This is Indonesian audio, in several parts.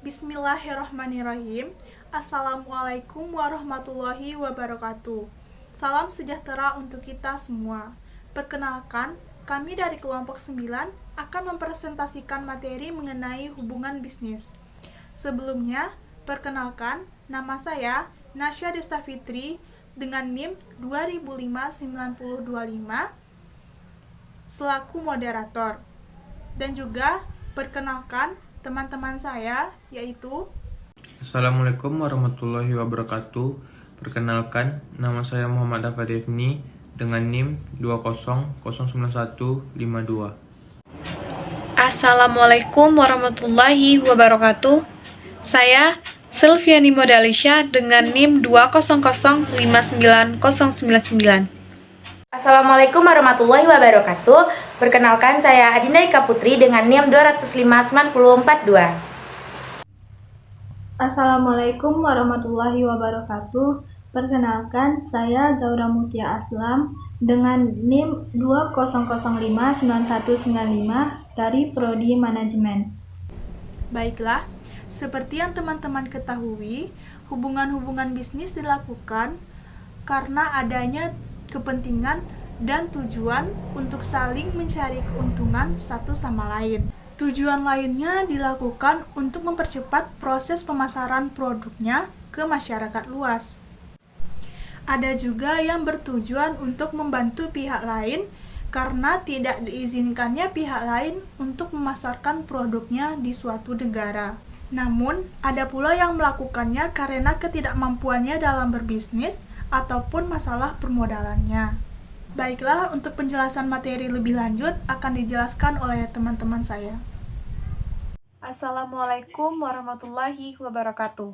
Bismillahirrahmanirrahim. Assalamualaikum warahmatullahi wabarakatuh. Salam sejahtera untuk kita semua. Perkenalkan, kami dari kelompok 9 akan mempresentasikan materi mengenai hubungan bisnis. Sebelumnya, perkenalkan, nama saya Nasya Desta Fitri dengan NIM 2005-9025 selaku moderator. Dan juga perkenalkan teman-teman saya yaitu Assalamualaikum warahmatullahi wabarakatuh. Perkenalkan, nama saya Muhammad Dafa Devni dengan NIM 20091152. Assalamualaikum warahmatullahi wabarakatuh. Saya Sylviani Modalisha dengan NIM 2005999. Assalamualaikum warahmatullahi wabarakatuh. Perkenalkan, saya Adinda Ika Putri dengan NIM 2059042. Assalamualaikum warahmatullahi wabarakatuh. Perkenalkan, saya Zaura Mutia Aslam dengan NIM 200599195 dari Prodi Manajemen. Baiklah, seperti yang teman-teman ketahui, hubungan-hubungan bisnis dilakukan karena adanya kepentingan dan tujuan untuk saling mencari keuntungan satu sama lain. Tujuan lainnya dilakukan untuk mempercepat proses pemasaran produknya ke masyarakat luas. Ada juga yang bertujuan untuk membantu pihak lain karena tidak diizinkannya pihak lain untuk memasarkan produknya di suatu negara. Namun, ada pula yang melakukannya karena ketidakmampuannya dalam berbisnis ataupun masalah permodalannya. Baiklah, untuk penjelasan materi lebih lanjut akan dijelaskan oleh teman-teman saya. Assalamualaikum warahmatullahi wabarakatuh.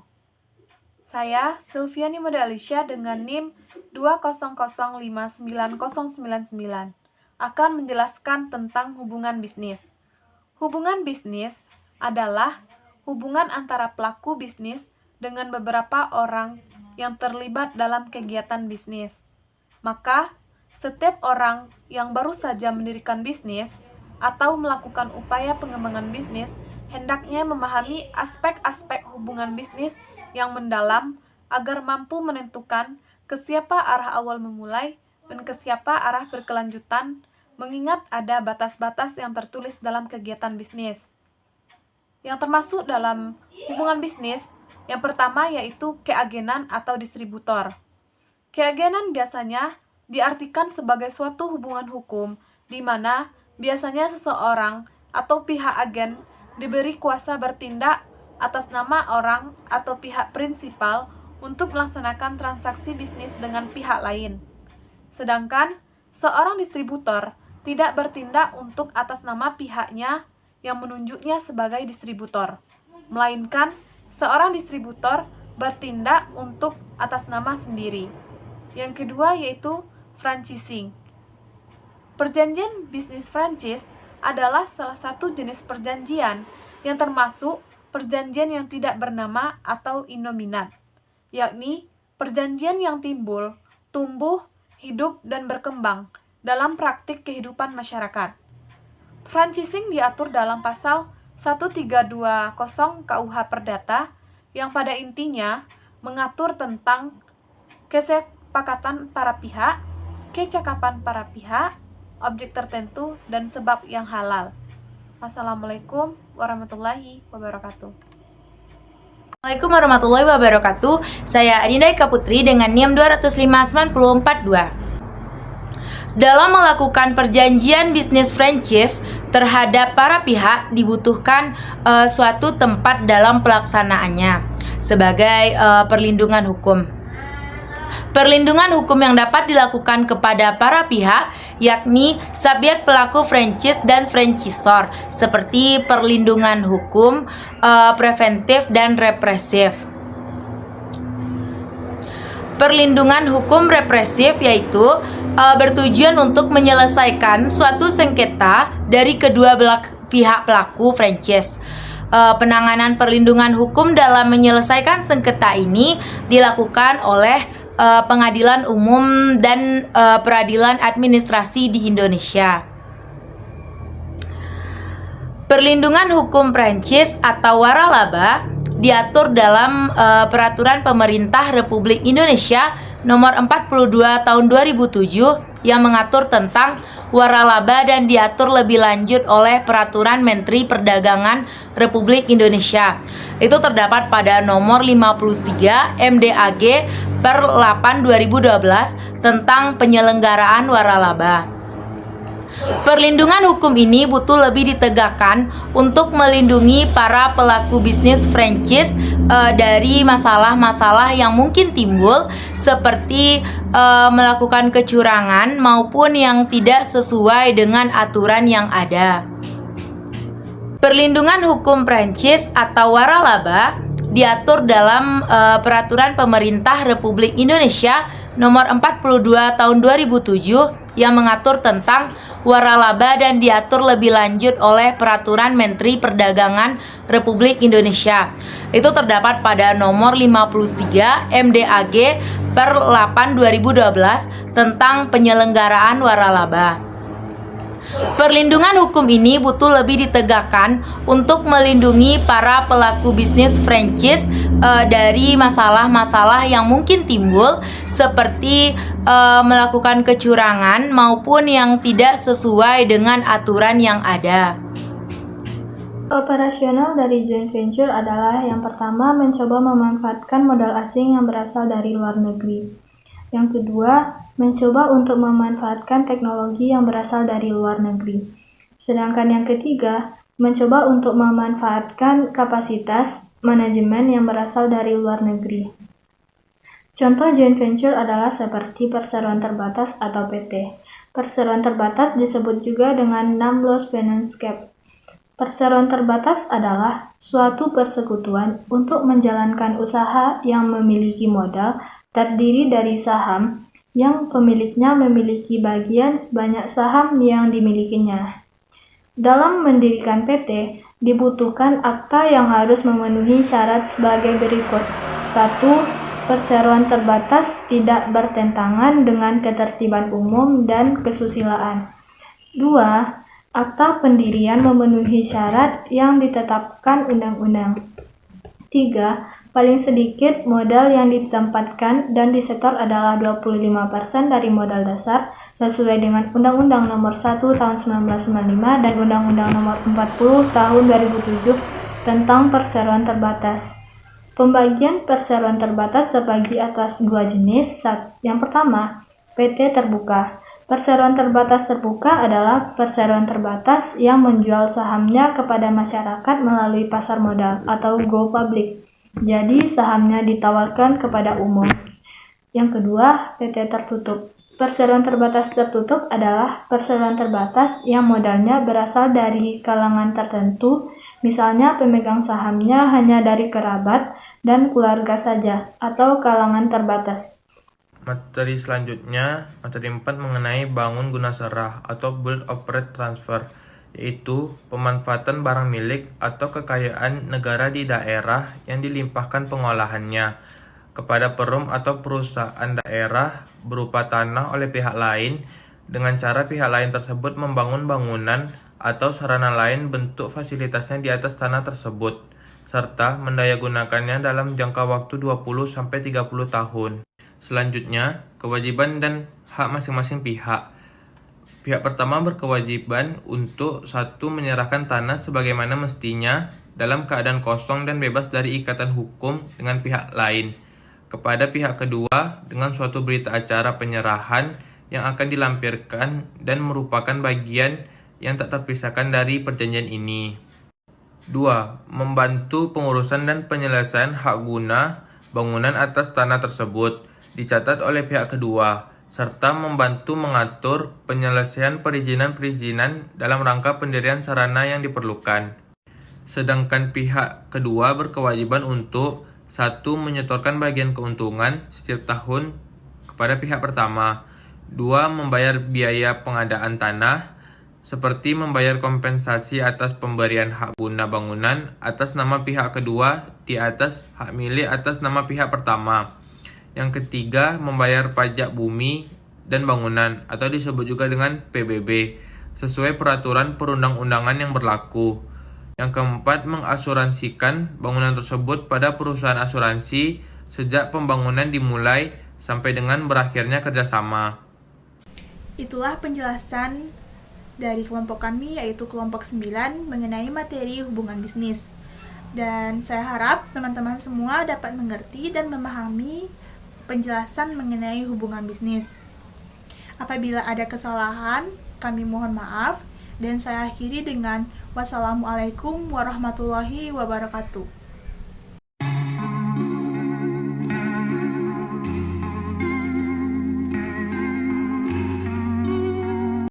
Saya Sylviani Modalisha dengan NIM 200599099 akan menjelaskan tentang hubungan bisnis. Hubungan bisnis adalah hubungan antara pelaku bisnis dengan beberapa orang yang terlibat dalam kegiatan bisnis. Maka, setiap orang yang baru saja mendirikan bisnis atau melakukan upaya pengembangan bisnis hendaknya memahami aspek-aspek hubungan bisnis yang mendalam agar mampu menentukan ke siapa arah awal memulai dan ke siapa arah berkelanjutan, mengingat ada batas-batas yang tertulis dalam kegiatan bisnis. Yang termasuk dalam hubungan bisnis, yang pertama yaitu keagenan atau distributor. Keagenan biasanya diartikan sebagai suatu hubungan hukum di mana biasanya seseorang atau pihak agen diberi kuasa bertindak atas nama orang atau pihak prinsipal untuk melaksanakan transaksi bisnis dengan pihak lain. Sedangkan seorang distributor tidak bertindak untuk atas nama pihaknya yang menunjuknya sebagai distributor, melainkan seorang distributor bertindak untuk atas nama sendiri. Yang kedua yaitu franchising. Perjanjian bisnis franchise adalah salah satu jenis perjanjian yang termasuk perjanjian yang tidak bernama atau innominat, yakni perjanjian yang timbul, tumbuh, hidup, dan berkembang dalam praktik kehidupan masyarakat. Franchising diatur dalam pasal 1320 KUH Perdata yang pada intinya mengatur tentang kesepakatan para pihak, kecakapan para pihak, objek tertentu, dan sebab yang halal. Assalamualaikum warahmatullahi wabarakatuh. Assalamualaikum warahmatullahi wabarakatuh. Saya Adinda Ika Putri dengan NIM 2059042. Dalam melakukan perjanjian bisnis franchise terhadap para pihak dibutuhkan suatu tempat dalam pelaksanaannya sebagai perlindungan hukum. Perlindungan hukum yang dapat dilakukan kepada para pihak yakni subjek pelaku franchise dan franchisor, seperti perlindungan hukum preventif dan represif. Perlindungan hukum represif yaitu bertujuan untuk menyelesaikan suatu sengketa dari kedua pihak pelaku franchise. Penanganan perlindungan hukum dalam menyelesaikan sengketa ini dilakukan oleh Pengadilan Umum dan Peradilan Administrasi di Indonesia. Perlindungan hukum Prancis atau waralaba diatur dalam Peraturan Pemerintah Republik Indonesia Nomor 42 Tahun 2007 yang mengatur tentang waralaba dan diatur lebih lanjut oleh Peraturan Menteri Perdagangan Republik Indonesia. Itu terdapat pada nomor 53 MDAG per 8 2012 tentang penyelenggaraan waralaba. Perlindungan hukum ini butuh lebih ditegakkan untuk melindungi para pelaku bisnis franchise dari masalah-masalah yang mungkin timbul seperti melakukan kecurangan maupun yang tidak sesuai dengan aturan yang ada. Perlindungan hukum Prancis atau waralaba diatur dalam Peraturan Pemerintah Republik Indonesia Nomor 42 Tahun 2007 yang mengatur tentang waralaba dan diatur lebih lanjut oleh Peraturan Menteri Perdagangan Republik Indonesia. Itu terdapat pada nomor 53 MDAG per 8 2012 tentang penyelenggaraan waralaba. Perlindungan hukum ini butuh lebih ditegakkan untuk melindungi para pelaku bisnis franchise dari masalah-masalah yang mungkin timbul seperti melakukan kecurangan maupun yang tidak sesuai dengan aturan yang ada. Operasional dari joint venture adalah yang pertama mencoba memanfaatkan modal asing yang berasal dari luar negeri. Yang kedua, mencoba untuk memanfaatkan teknologi yang berasal dari luar negeri. Sedangkan yang ketiga, mencoba untuk memanfaatkan kapasitas manajemen yang berasal dari luar negeri. Contoh joint venture adalah seperti perseroan terbatas atau PT. Perseroan terbatas disebut juga dengan non-loss finance cap. Perseroan terbatas adalah suatu persekutuan untuk menjalankan usaha yang memiliki modal terdiri dari saham yang pemiliknya memiliki bagian sebanyak saham yang dimilikinya. Dalam mendirikan PT, dibutuhkan akta yang harus memenuhi syarat sebagai berikut. 1. Perseroan terbatas tidak bertentangan dengan ketertiban umum dan kesusilaan. 2. Akta pendirian memenuhi syarat yang ditetapkan undang-undang. 3. Paling sedikit modal yang ditempatkan dan disetor adalah 25% dari modal dasar sesuai dengan Undang-Undang Nomor 1 Tahun 1995 dan Undang-Undang Nomor 40 Tahun 2007 tentang perseroan terbatas. Pembagian perseroan terbatas terbagi atas dua jenis. Yang pertama, PT terbuka. Perseroan terbatas terbuka adalah perseroan terbatas yang menjual sahamnya kepada masyarakat melalui pasar modal atau go public. Jadi sahamnya ditawarkan kepada umum. Yang kedua, PT tertutup. Perseroan terbatas tertutup adalah perseroan terbatas yang modalnya berasal dari kalangan tertentu, misalnya pemegang sahamnya hanya dari kerabat dan keluarga saja, atau kalangan terbatas. Materi selanjutnya, materi 4 mengenai bangun guna serah atau build operate transfer, yaitu pemanfaatan barang milik atau kekayaan negara di daerah yang dilimpahkan pengolahannya kepada perum atau perusahaan daerah berupa tanah oleh pihak lain dengan cara pihak lain tersebut membangun bangunan atau sarana lain bentuk fasilitasnya di atas tanah tersebut serta mendayagunakannya dalam jangka waktu 20-30 tahun. Selanjutnya, kewajiban dan hak masing-masing pihak. Pihak pertama berkewajiban untuk 1. Menyerahkan tanah sebagaimana mestinya dalam keadaan kosong dan bebas dari ikatan hukum dengan pihak lain kepada pihak kedua dengan suatu berita acara penyerahan yang akan dilampirkan dan merupakan bagian yang tak terpisahkan dari perjanjian ini. 2. Membantu pengurusan dan penyelesaian hak guna bangunan atas tanah tersebut dicatat oleh pihak kedua, serta membantu mengatur penyelesaian perizinan-perizinan dalam rangka pendirian sarana yang diperlukan. Sedangkan pihak kedua berkewajiban untuk 1. Menyetorkan bagian keuntungan setiap tahun kepada pihak pertama. 2. Membayar biaya pengadaan tanah, seperti membayar kompensasi atas pemberian hak guna bangunan atas nama pihak kedua di atas hak milik atas nama pihak pertama. Yang ketiga, membayar pajak bumi dan bangunan atau disebut juga dengan PBB sesuai peraturan perundang-undangan yang berlaku. Yang keempat, mengasuransikan bangunan tersebut pada perusahaan asuransi sejak pembangunan dimulai sampai dengan berakhirnya kerjasama. Itulah penjelasan dari kelompok kami, yaitu kelompok 9, mengenai materi hubungan bisnis. Dan saya harap teman-teman semua dapat mengerti dan memahami penjelasan mengenai hubungan bisnis. Apabila ada kesalahan, kami mohon maaf, dan saya akhiri dengan wassalamualaikum warahmatullahi wabarakatuh.